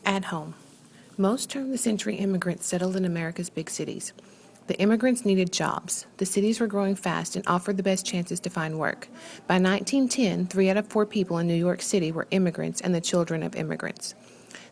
At home. Most turn-of-the-century immigrants settled in America's big cities. The immigrants needed jobs. The cities were growing fast and offered the best chances to find work. By 1910, 3 out of 4 people in New York City were immigrants and the children of immigrants.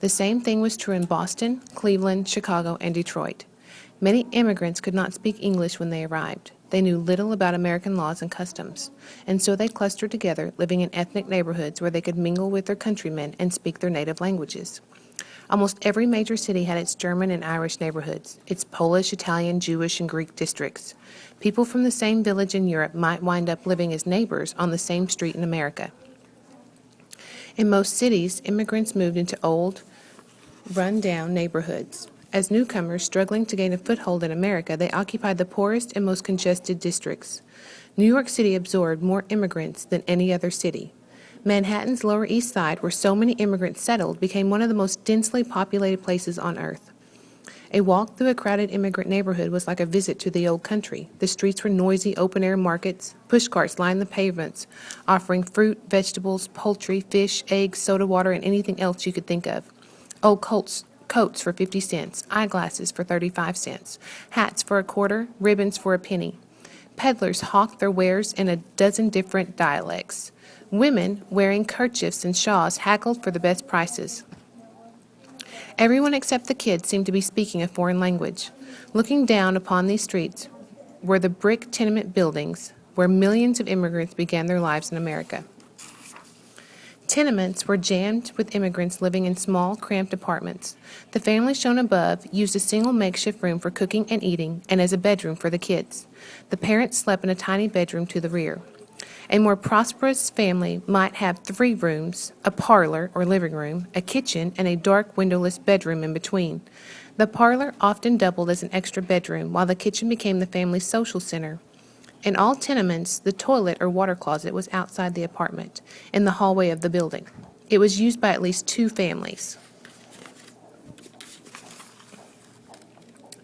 The same thing was true in Boston, Cleveland, Chicago, and Detroit. Many immigrants could not speak English when they arrived. They knew little about American laws and customs, and so they clustered together, living in ethnic neighborhoods where they could mingle with their countrymen and speak their native languages. Almost every major city had its German and Irish neighborhoods, its Polish, Italian, Jewish, and Greek districts. People from the same village in Europe might wind up living as neighbors on the same street in America. In most cities, immigrants moved into old, run-down neighborhoods. As newcomers struggling to gain a foothold in America, they occupied the poorest and most congested districts. New York City absorbed more immigrants than any other city. Manhattan's Lower East Side, where so many immigrants settled, became one of the most densely populated places on earth. A walk through a crowded immigrant neighborhood was like a visit to the old country. The streets were noisy, open-air markets. Pushcarts lined the pavements, offering fruit, vegetables, poultry, fish, eggs, soda water, and anything else you could think of. Old coats for 50 cents, eyeglasses for 35 cents, hats for a quarter, ribbons for a penny. Peddlers hawked their wares in a dozen different dialects. Women, wearing kerchiefs and shawls, haggled for the best prices. Everyone except the kids seemed to be speaking a foreign language. Looking down upon these streets were the brick tenement buildings where millions of immigrants began their lives in America. Tenements were jammed with immigrants living in small, cramped apartments. The family shown above used a single makeshift room for cooking and eating and as a bedroom for the kids. The parents slept in a tiny bedroom to the rear. A more prosperous family might have 3 rooms, a parlor or living room, a kitchen, and a dark windowless bedroom in between. The parlor often doubled as an extra bedroom, while the kitchen became the family's social center. In all tenements, the toilet or water closet was outside the apartment, in the hallway of the building. It was used by at least 2 families.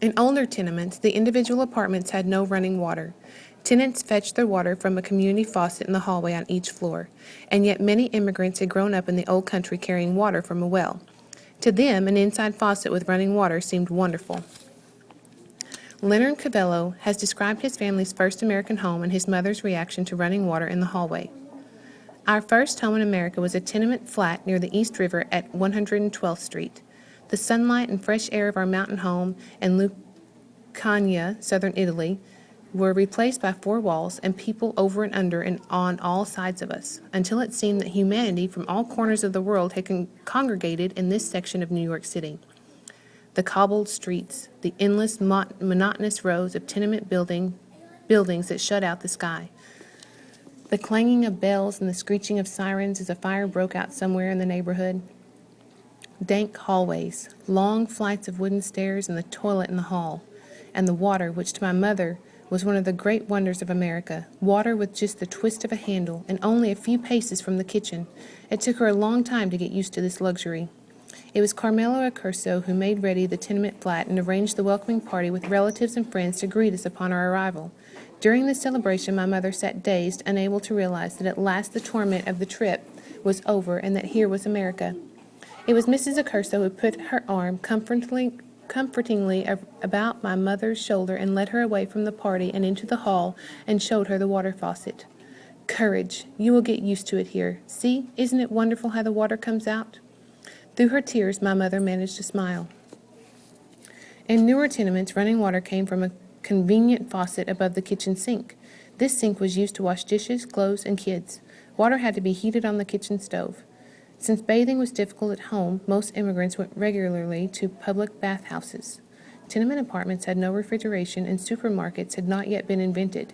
In older tenements, the individual apartments had no running water. Tenants fetched their water from a community faucet in the hallway on each floor, and yet many immigrants had grown up in the old country carrying water from a well. To them, an inside faucet with running water seemed wonderful. Leonard Cavello has described his family's first American home and his mother's reaction to running water in the hallway. Our first home in America was a tenement flat near the East River at 112th Street. The sunlight and fresh air of our mountain home in Lucania, southern Italy, were replaced by 4 walls and people over and under and on all sides of us, until it seemed that humanity from all corners of the world had congregated in this section of New York City. The cobbled streets, the endless, monotonous rows of tenement buildings that shut out the sky, the clanging of bells and the screeching of sirens as a fire broke out somewhere in the neighborhood, dank hallways, long flights of wooden stairs and the toilet in the hall, and the water, which to my mother was one of the great wonders of America, water with just the twist of a handle and only a few paces from the kitchen. It took her a long time to get used to this luxury. It was Carmelo Accurso who made ready the tenement flat and arranged the welcoming party with relatives and friends to greet us upon our arrival. During this celebration, my mother sat dazed, unable to realize that at last the torment of the trip was over and that here was America. It was Mrs. Accurso who put her arm comfortingly about my mother's shoulder and led her away from the party and into the hall and showed her the water faucet. Courage, you will get used to it here. See, isn't it wonderful how the water comes out? Through her tears, my mother managed to smile. In newer tenements, running water came from a convenient faucet above the kitchen sink. This sink was used to wash dishes, clothes, and kids. Water had to be heated on the kitchen stove. Since bathing was difficult at home, most immigrants went regularly to public bathhouses. Tenement apartments had no refrigeration, and supermarkets had not yet been invented.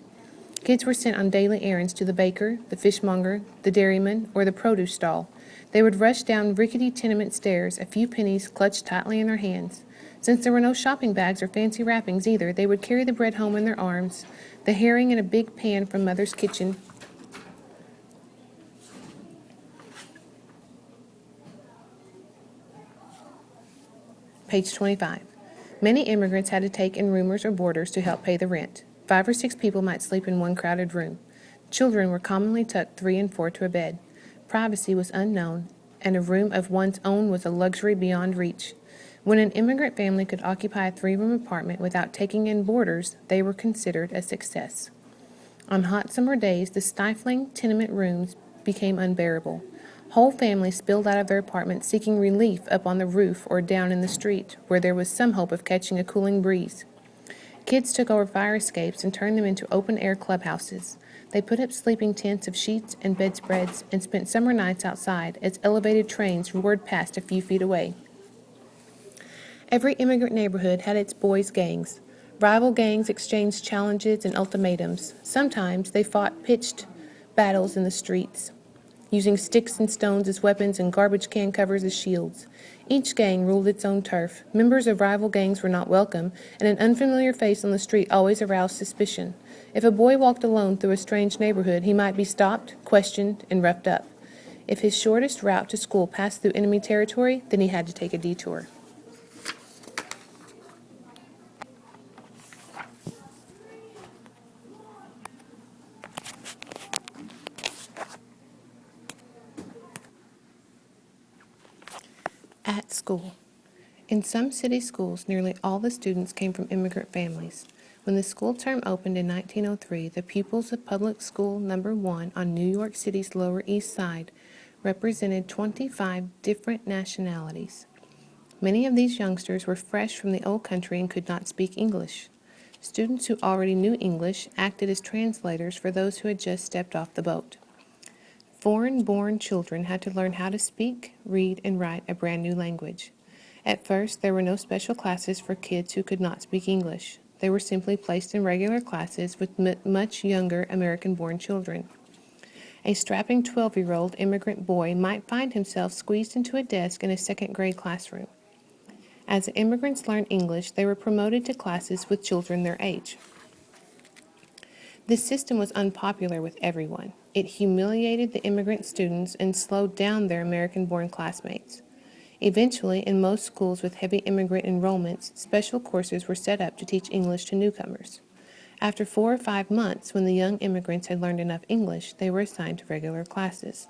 Kids were sent on daily errands to the baker, the fishmonger, the dairyman, or the produce stall. They would rush down rickety tenement stairs, a few pennies clutched tightly in their hands. Since there were no shopping bags or fancy wrappings either, they would carry the bread home in their arms, the herring in a big pan from Mother's kitchen. Page 25. Many immigrants had to take in roomers or boarders to help pay the rent. 5 or 6 people might sleep in one crowded room. Children were commonly tucked 3 and 4 to a bed. Privacy was unknown, and a room of one's own was a luxury beyond reach. When an immigrant family could occupy a 3-room apartment without taking in boarders, they were considered a success. On hot summer days, the stifling tenement rooms became unbearable. Whole families spilled out of their apartments seeking relief up on the roof or down in the street, where there was some hope of catching a cooling breeze. Kids took over fire escapes and turned them into open-air clubhouses. They put up sleeping tents of sheets and bedspreads and spent summer nights outside as elevated trains roared past a few feet away. Every immigrant neighborhood had its boys' gangs. Rival gangs exchanged challenges and ultimatums. Sometimes they fought pitched battles in the streets, using sticks and stones as weapons and garbage can covers as shields. Each gang ruled its own turf. Members of rival gangs were not welcome, and an unfamiliar face on the street always aroused suspicion. If a boy walked alone through a strange neighborhood, he might be stopped, questioned, and roughed up. If his shortest route to school passed through enemy territory, then he had to take a detour. At school. In some city schools, nearly all the students came from immigrant families. When the school term opened in 1903, the pupils of Public School Number 1 on New York City's Lower East Side represented 25 different nationalities. Many of these youngsters were fresh from the old country and could not speak English. Students who already knew English acted as translators for those who had just stepped off the boat. Foreign-born children had to learn how to speak, read, and write a brand new language. At first, there were no special classes for kids who could not speak English. They were simply placed in regular classes with much younger American-born children. A strapping 12-year-old immigrant boy might find himself squeezed into a desk in a second-grade classroom. As the immigrants learned English, they were promoted to classes with children their age. This system was unpopular with everyone. It humiliated the immigrant students and slowed down their American-born classmates. Eventually, in most schools with heavy immigrant enrollments, special courses were set up to teach English to newcomers. After 4 or 5 months, when the young immigrants had learned enough English, they were assigned to regular classes.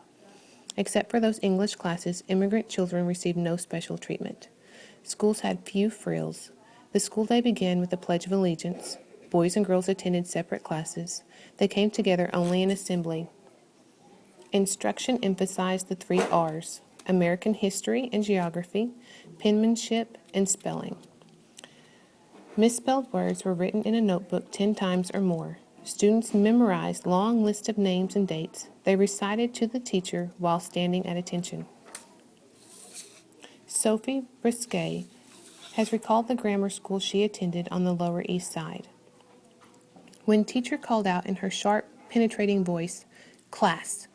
Except for those English classes, immigrant children received no special treatment. Schools had few frills. The school day began with the Pledge of Allegiance. Boys and girls attended separate classes. They came together only in assembly. Instruction emphasized the 3 R's: American history and geography, penmanship, and spelling. Misspelled words were written in a notebook 10 times or more. Students memorized long lists of names and dates. They recited to the teacher while standing at attention. Sophie Brisquet has recalled the grammar school she attended on the Lower East Side. When teacher called out in her sharp, penetrating voice, "Class,"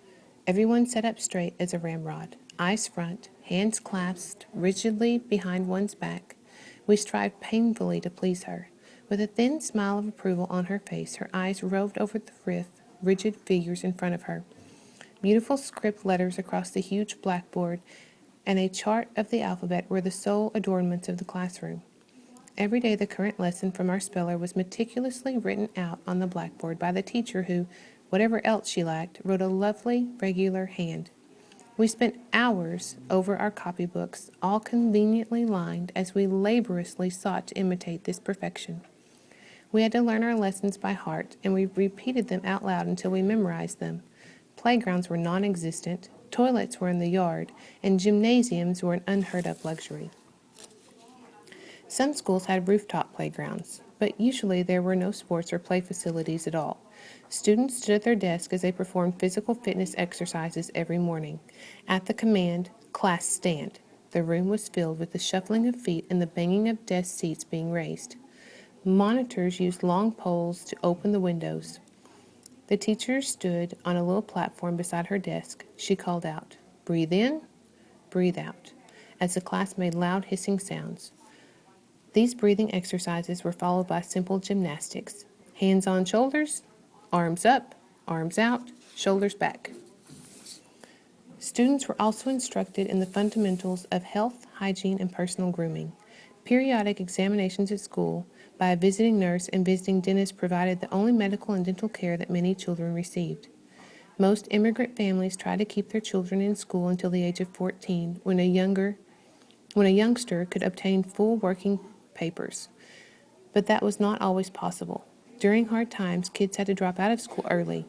everyone sat up straight as a ramrod, eyes front, hands clasped rigidly behind one's back. We strived painfully to please her. With a thin smile of approval on her face, her eyes roved over the rigid figures in front of her. Beautiful script letters across the huge blackboard and a chart of the alphabet were the sole adornments of the classroom. Every day the current lesson from our speller was meticulously written out on the blackboard by the teacher who, whatever else she lacked, wrote a lovely, regular hand. We spent hours over our copybooks, all conveniently lined, as we laboriously sought to imitate this perfection. We had to learn our lessons by heart, and we repeated them out loud until we memorized them. Playgrounds were non-existent, toilets were in the yard, and gymnasiums were an unheard-of luxury. Some schools had rooftop playgrounds, but usually there were no sports or play facilities at all. Students stood at their desks as they performed physical fitness exercises every morning. At the command, "Class stand," the room was filled with the shuffling of feet and the banging of desk seats being raised. Monitors used long poles to open the windows. The teacher stood on a little platform beside her desk. She called out, "Breathe in, breathe out," as the class made loud hissing sounds. These breathing exercises were followed by simple gymnastics. Hands on shoulders, arms up, arms out, shoulders back. Students were also instructed in the fundamentals of health, hygiene, and personal grooming. Periodic examinations at school by a visiting nurse and visiting dentist provided the only medical and dental care that many children received. Most immigrant families try to keep their children in school until the age of 14, when a youngster could obtain full working papers. But that was not always possible. During hard times, kids had to drop out of school early.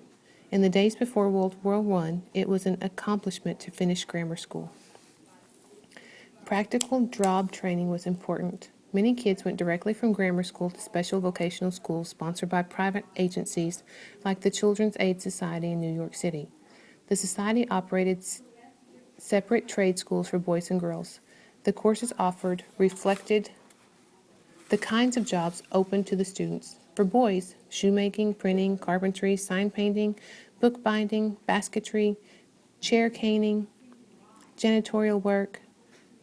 In the days before World War I, it was an accomplishment to finish grammar school. Practical job training was important. Many kids went directly from grammar school to special vocational schools sponsored by private agencies like the Children's Aid Society in New York City. The society operated separate trade schools for boys and girls. The courses offered reflected the kinds of jobs open to the students. For boys, shoemaking, printing, carpentry, sign painting, bookbinding, basketry, chair caning, janitorial work.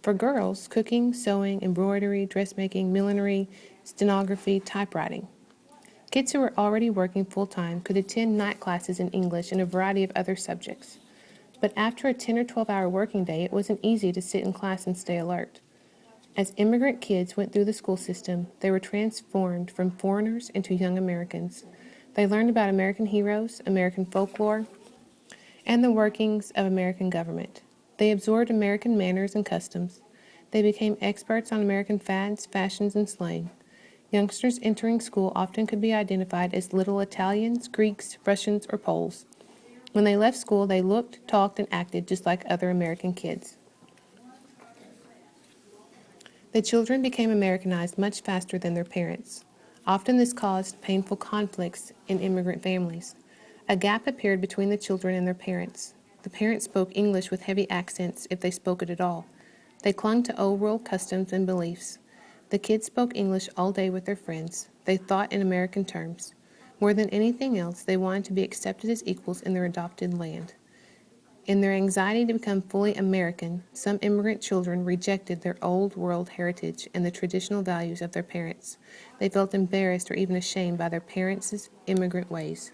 For girls, cooking, sewing, embroidery, dressmaking, millinery, stenography, typewriting. Kids who were already working full-time could attend night classes in English and a variety of other subjects. But after a 10 or 12-hour working day, it wasn't easy to sit in class and stay alert. As immigrant kids went through the school system, they were transformed from foreigners into young Americans. They learned about American heroes, American folklore, and the workings of American government. They absorbed American manners and customs. They became experts on American fads, fashions, and slang. Youngsters entering school often could be identified as little Italians, Greeks, Russians, or Poles. When they left school, they looked, talked, and acted just like other American kids. The children became Americanized much faster than their parents. Often this caused painful conflicts in immigrant families. A gap appeared between the children and their parents. The parents spoke English with heavy accents if they spoke it at all. They clung to old world customs and beliefs. The kids spoke English all day with their friends. They thought in American terms. More than anything else, they wanted to be accepted as equals in their adopted land. In their anxiety to become fully American, some immigrant children rejected their old world heritage and the traditional values of their parents. They felt embarrassed or even ashamed by their parents' immigrant ways.